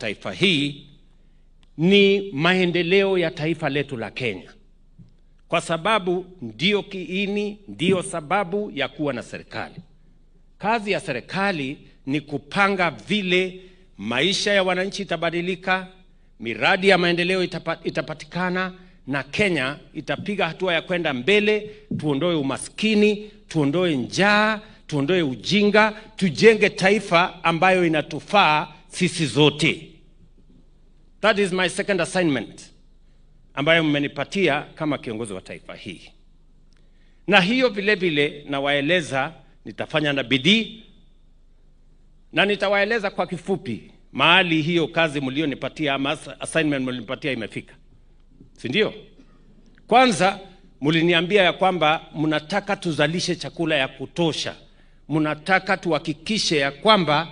taifa hii ni maendeleo ya taifa letu la Kenya. Kwa sababu ndio kiini, ndio sababu ya kuwa na serikali. Kazi ya serikali ni kupanga vile maisha ya wananchi itabadilika, miradi ya maendeleo itapatikana, na Kenya itapiga hatua ya kwenda mbele, tuondoe umaskini, tuondoe njaa, tuondoe ujinga, tujenge taifa ambayo inatufaa sisi zote. That is my second assignment ambayo mmenipatia kama kiongozi wa taifa hii. Na hiyo vile vile nawaeleza nitafanya na bidii, na nitawaeleza kwa kifupi mahali hiyo kazi mlionipatia ama assignment mlinipatia imefika. Si ndio? Kwanza mliniambia ya kwamba mnataka tuzalishe chakula ya kutosha. Mnataka tuhakikishe ya kwamba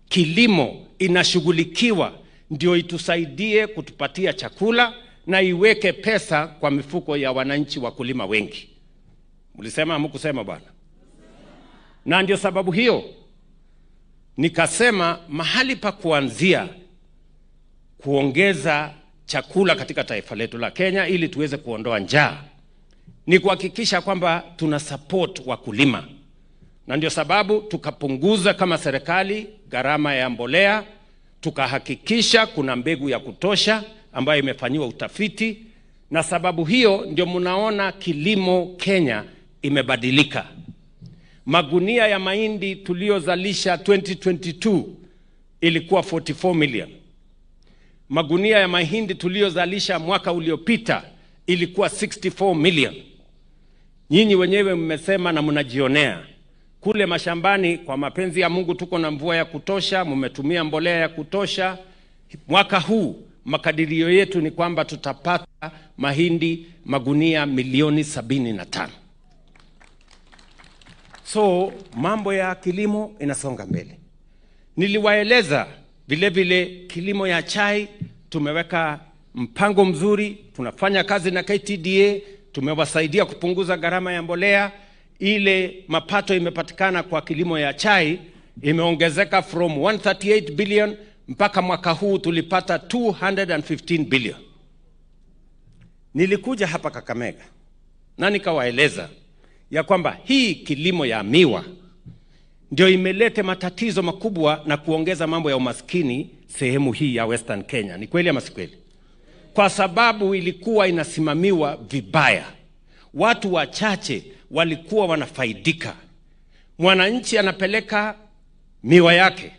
kilimo inashughulikiwa ndio itusaidie kutupatia chakula na iweke pesa kwa mifuko ya wananchi wakulima wengi. Mlisema hamkusema bwana? Na ndio sababu hiyo nikasema mahali pa kuanzia kuongeza chakula katika taifa letu la Kenya ili tuweze kuondoa njaa ni kuhakikisha kwamba tuna support wakulima. Na ndio sababu tukapunguza kama serikali gharama ya mbolea, tukahakikisha kuna mbegu ya kutosha ambayo imefanywa utafiti, na sababu hiyo ndio mnaona kilimo Kenya imebadilika. Magunia ya mahindi tuliozalisha 2022 ilikuwa 44 million. Magunia ya mahindi tuliozalisha mwaka uliopita ilikuwa 64 million. Nyinyi wenyewe mmesema na mnajionea kule mashambani, kwa mapenzi ya Mungu tuko na mvua ya kutosha, mmetumia mbolea ya kutosha. Mwaka huu makadirio yetu ni kwamba tutapata mahindi magunia milioni 75. So mambo ya kilimo inasonga mbele. Niliwaeleza vile vile kilimo ya chai tumeweka mpango mzuri, tunafanya kazi na KTDA, tumewasaidia kupunguza gharama ya mbolea. Ile mapato imepatikana kwa kilimo ya chai imeongezeka from 138 billion mpaka mwaka huu tulipata 215 billion. Nilikuja hapa Kakamega na nikawaeleza ya kwamba hii kilimo ya miwa ndio imelete matatizo makubwa na kuongeza mambo ya umaskini sehemu hii ya Western Kenya. Ni kweli ama si kweli? Kwa sababu ilikuwa inasimamiwa vibaya. Watu wachache walikuwa wanafaidika. Mwananchi anapeleka miwa yake,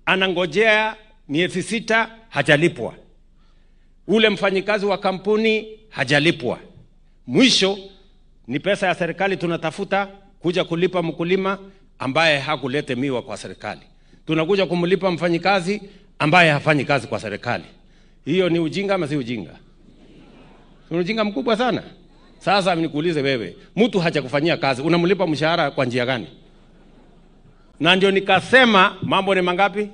anangojea miezi 6 hajalipwa. Ule mfanyikazi wa kampuni hajalipwa. Mwisho ni pesa ya serikali tunatafuta kuja kulipa mkulima ambaye hakulete miwa kwa serikali. Tunakuja kumlipa mfanyikazi ambaye hafanyi kazi kwa serikali. Hiyo ni ujinga ama si ujinga? Ni ujinga mkubwa sana. Sasa nikuulize wewe, mtu hajakufanyia kazi, unamlipa mshahara kwa njia gani? Na ndio nikasema mambo ni mangapi?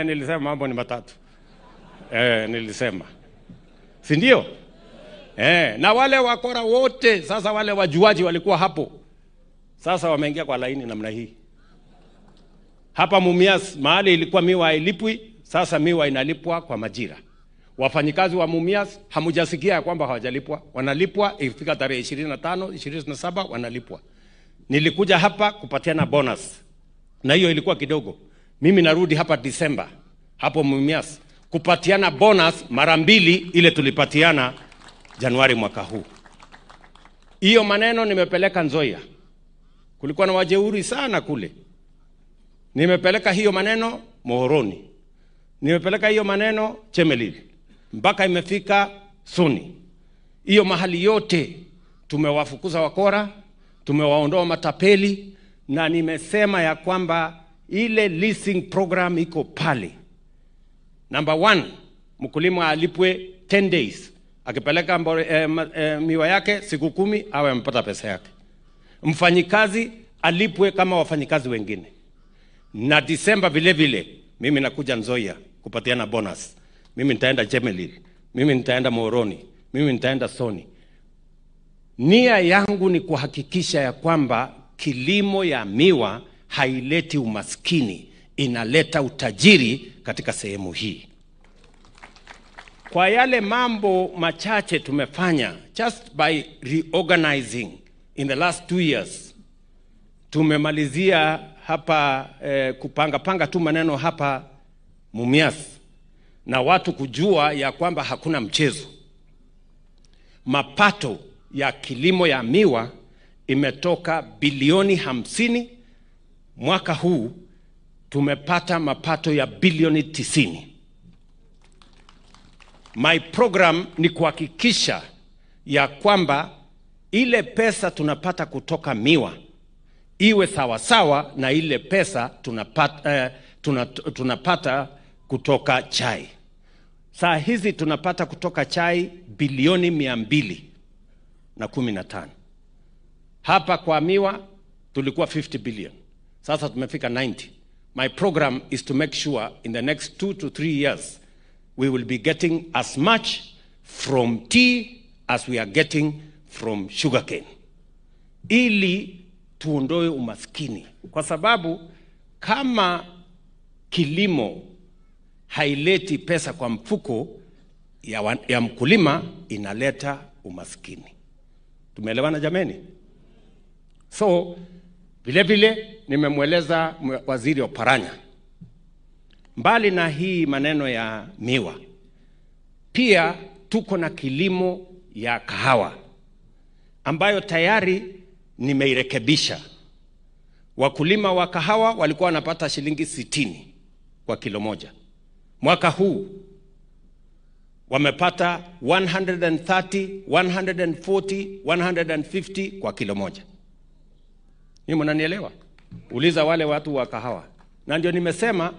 Nilisema mambo ni matatu. Nilisema. Si ndio? Na wale wakora wote, sasa wale wajuaji walikuwa hapo. Sasa wameingia kwa laini namna hii. Hapa Mumias mahali ilikuwa miwa hailipwi, sasa miwa inalipwa kwa majira. Wafanyikazi wa Mumias hamujasikia kwamba hawajalipwa, wanalipwa ifika tarehe 25, 27 wanalipwa. Nilikuja hapa kupatiana bonus. Na hiyo ilikuwa kidogo. Mimi narudi hapa Disemba hapo Mumias kupatiana bonus mara 2 ile tulipatiana Januari mwaka huu. Hiyo maneno nimepeleka Nzoia. Kulikuwa na wajeuri sana kule. Nimepeleka hiyo maneno Mohoroni. Nimepeleka hiyo maneno Chemelil. Mpaka imefika Soni. Hiyo mahali yote tumewafukuza wakora, tumewaondoa matapeli, na nimesema ya kwamba ile leasing program iko pale. Number 1, mkulima alipwe 10 days. Akipeleka miwa yake siku 10 awe amepata pesa yake. Mfanyikazi alipwe kama wafanyikazi wengine. Na Disemba vile vile mimi nakuja Nzoia kupatiana bonus. Mimi nitaenda Chemelil, mimi nitaenda Mohoroni, mimi nitaenda Soni. Nia yangu ni kuhakikisha ya kwamba kilimo ya miwa haileti umaskini, inaleta utajiri katika sehemu hii. Kwa yale mambo machache tumefanya, just by reorganizing in the last 2 years, tumemalizia hapa kupanga tu maneno hapa Mumias, na watu kujua ya kwamba hakuna mchezo. Mapato ya kilimo ya miwa imetoka bilioni 50. Mwaka huu tumepata mapato ya bilioni 90. My program ni kuhakikisha ya kwamba ile pesa tunapata kutoka miwa iwe sawa na ile pesa tunapata kutoka chai. Saa hizi tunapata kutoka chai bilioni 215. Hapa kwa miwa tulikuwa 50 billion. Sasa tumefika 90. My program is to make sure in the next 2 to 3 years we will be getting as much from tea as we are getting from sugarcane, ili tuondoe umaskini. Kwa sababu kama kilimo haileti pesa kwa mfuko ya mkulima, inaleta umaskini. Tumeelewana jameni? So vile nimemweleza Waziri Oparanya, mbali na hii maneno ya miwa, pia tuko na kilimo ya kahawa ambayo tayari nimeirekebisha. Wakulima wa kahawa walikuwa wanapata shilingi 60 kwa kilo moja. Mwaka huu wamepata 130, 140, 150 kwa kilo moja. Ni mnanielewa? Uliza wale watu wa kahawa. Na ndio nimesema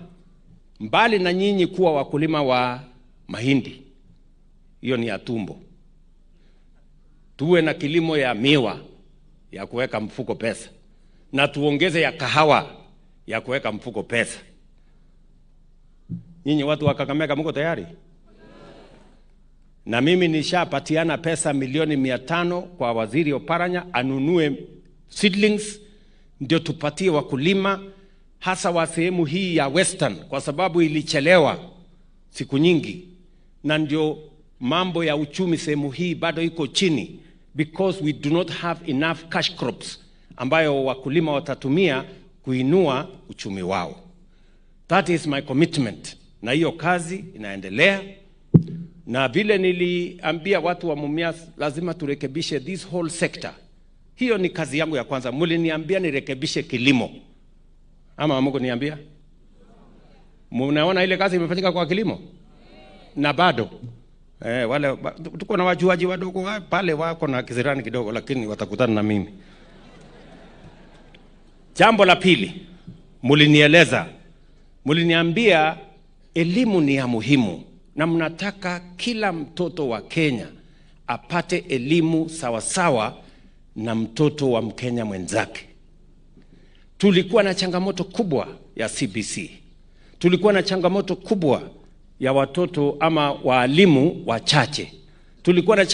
mbali na nyinyi kuwa wakulima wa mahindi, hiyo ni ya tumbo, tuwe na kilimo ya miwa ya kuweka mfuko pesa, na tuongeze ya kahawa ya kuweka mfuko pesa. Nyinyi watu wa Kakamega mko tayari? Na mimi nishapatiana pesa milioni 500 kwa Waziri Oparanya anunue seedlings, ndio tupatie wakulima hasa wa sehemu hii ya Western, kwa sababu ilichelewa siku nyingi, na ndio mambo ya uchumi sehemu hii bado iko chini, because we do not have enough cash crops ambayo wakulima watatumia kuinua uchumi wao. That is my commitment, na hiyo kazi inaendelea. Na vile niliambia watu wa Mumias, lazima turekebishe this whole sector. Hiyo ni kazi yangu ya kwanza. Muliniambia nirekebishe kilimo, ama Mungu niambia? Mnaona ile kazi imefanyika kwa kilimo? Na bado wale tuko na wajuaji wadogo pale wako na kizirani kidogo, lakini watakutana na mimi. Jambo la pili, muliniambia elimu ni ya muhimu, na mnataka kila mtoto wa Kenya apate elimu sawasawa na mtoto wa Mkenya mwenzake. Tulikuwa na changamoto kubwa ya CBC. Tulikuwa na changamoto kubwa ya watoto ama walimu wachache. Tulikuwa na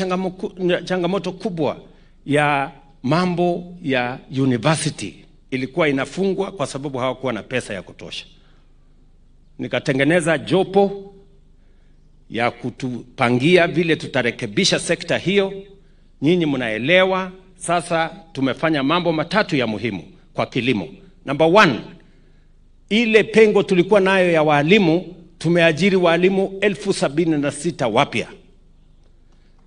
changamoto kubwa ya mambo ya university. Ilikuwa inafungwa kwa sababu hawakuwa na pesa ya kutosha. Nikatengeneza jopo ya kutupangia vile tutarekebisha sekta hiyo. Nyinyi mnaelewa. Sasa tumefanya mambo matatu ya muhimu kwa kilimo. Number 1, ile pengo tulikuwa nayo ya walimu, tumeajiri walimu 76,000 wapya.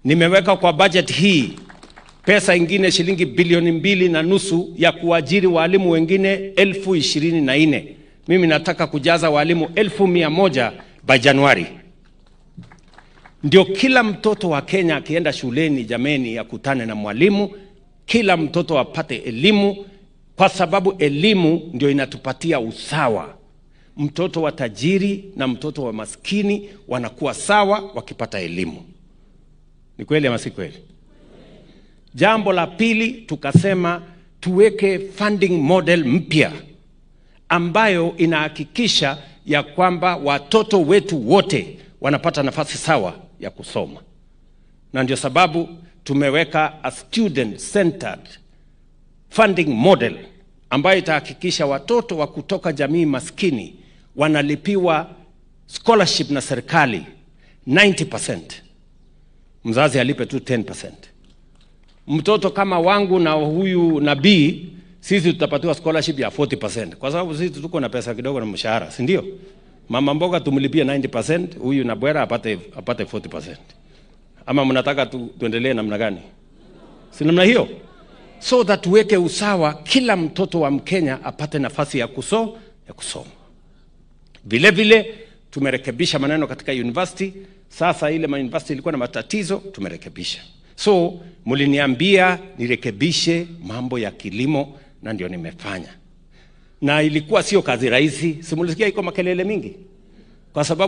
Nimeweka kwa budget hii pesa ingine shilingi bilioni 2.5 ya kuajiri walimu wengine 24,000. Mimi nataka kujaza walimu 100,000 by Januari. Ndio kila mtoto wa Kenya akienda shuleni, jameni, akutane na mwalimu, kila mtoto apate elimu, kwa sababu elimu ndio inatupatia usawa. Mtoto wa tajiri na mtoto wa maskini wanakuwa sawa wakipata elimu. Ni kweli ama si kweli? Jambo la pili, tukasema tuweke funding model mpya ambayo inahakikisha ya kwamba watoto wetu wote wanapata nafasi sawa ya kusoma. Na ndio sababu tumeweka a student-centered funding model ambayo itahakikisha watoto wa kutoka jamii maskini wanalipiwa scholarship na serikali 90%. Mzazi alipe tu 10%. Mtoto kama wangu na huyu nabii, sisi tutapatiwa scholarship ya 40%. Kwa sababu sisi tuko na pesa kidogo na mshahara, si ndio? Mama mboga tumlipie 90%, huyu na bwera apate 40%. Ama mnataka tuendelee namna gani? Si namna hiyo? So that tuweke usawa, kila mtoto wa Mkenya apate nafasi ya kusoma. Vile vile tumerekebisha maneno katika university. Sasa ile university ilikuwa na matatizo, tumerekebisha. So mliniambia nirekebishe mambo ya kilimo na ndio nimefanya. Na ilikuwa sio kazi rahisi. Simulisikia iko makelele mingi. Kwa sababu